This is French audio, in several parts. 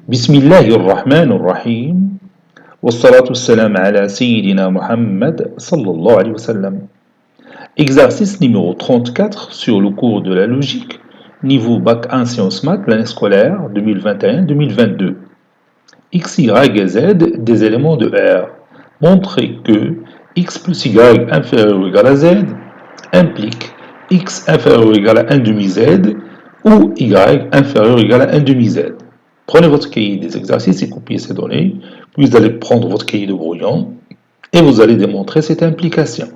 بسم الله الرحمن الرحيم والصلاة والسلام على سيدنا Muhammad sallallahu alayhi wa sallam. Exercice numéro 34 sur le cours de la logique, niveau Bac 1 Sciences Maths, l'année scolaire 2021-2022. X, Y et Z des éléments de R. Montrez que X plus Y inférieur ou égal à Z implique X inférieur ou égal à 1 demi Z ou Y inférieur ou égal à 1 demi Z. Prenez votre cahier des exercices et copiez ces données, puis vous allez prendre votre cahier de brouillon et vous allez démontrer cette implication.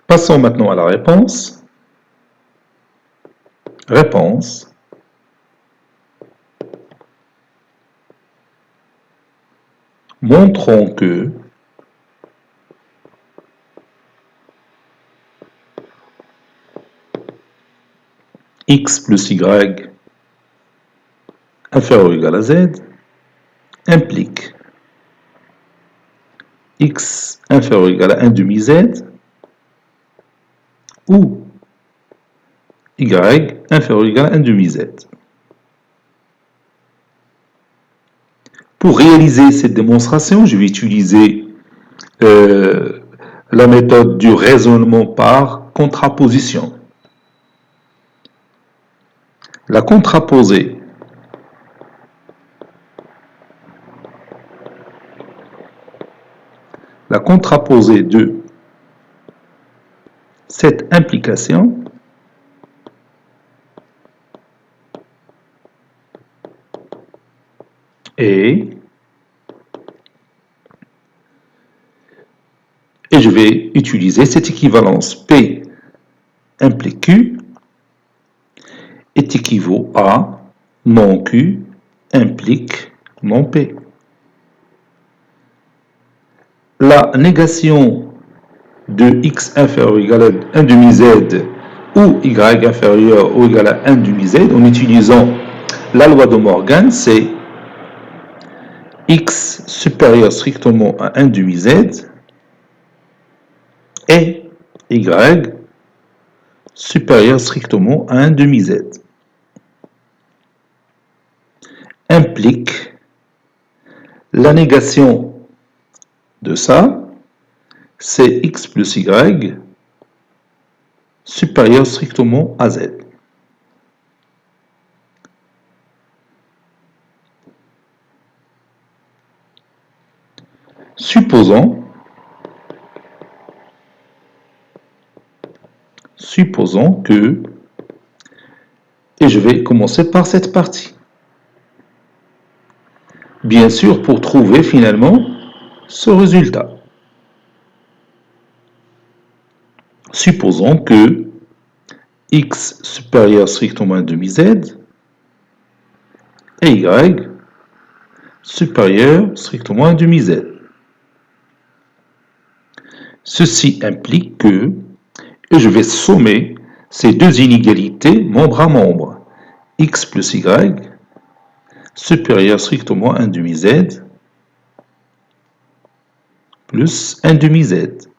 Passons maintenant à la réponse. Réponse. Montrons que X plus Y inférieur ou égal à Z implique X inférieur ou égal à 1 demi Z ou Y inférieur ou égal à 1 demi Z. Pour réaliser cette démonstration, je vais utiliser la méthode du raisonnement par contraposition. La contraposée de cette implication est, et je vais utiliser cette équivalence P implique Q est équivaut à non Q implique non P. La négation de X inférieur ou égal à 1 demi Z ou Y inférieur ou égal à 1 demi Z en utilisant la loi de Morgan, c'est X supérieur strictement à 1 demi Z et Y supérieur strictement à 1 demi Z. Implique la négation de ça, c'est X plus Y supérieur strictement à Z. Supposons que, et je vais commencer par cette partie. Bien sûr, pour trouver finalement ce résultat. Supposons que X supérieur strictement à 1 demi Z et Y supérieur strictement à 1 demi Z. Ceci implique que, et je vais sommer ces deux inégalités membre à membre, X plus Y supérieur strictement à 1 demi Z plus 1 demi Z.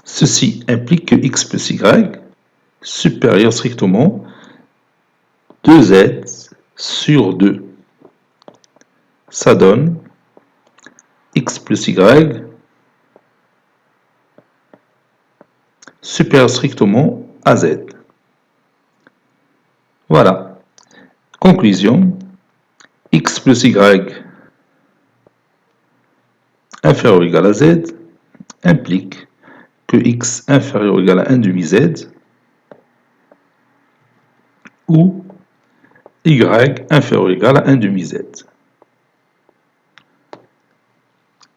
Ceci implique que X plus Y supérieur strictement 2Z sur 2. Ça donne X plus Y supérieur strictement à Z. Voilà. Conclusion. X plus Y inférieur ou égal à Z implique que X inférieur ou égal à 1 demi Z ou Y inférieur ou égal à 1 demi Z.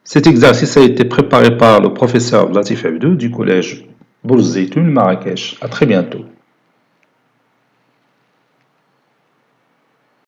Cet exercice a été préparé par le professeur Latif Abdou du collège Bourz Zeytoun, Marrakech. À très bientôt.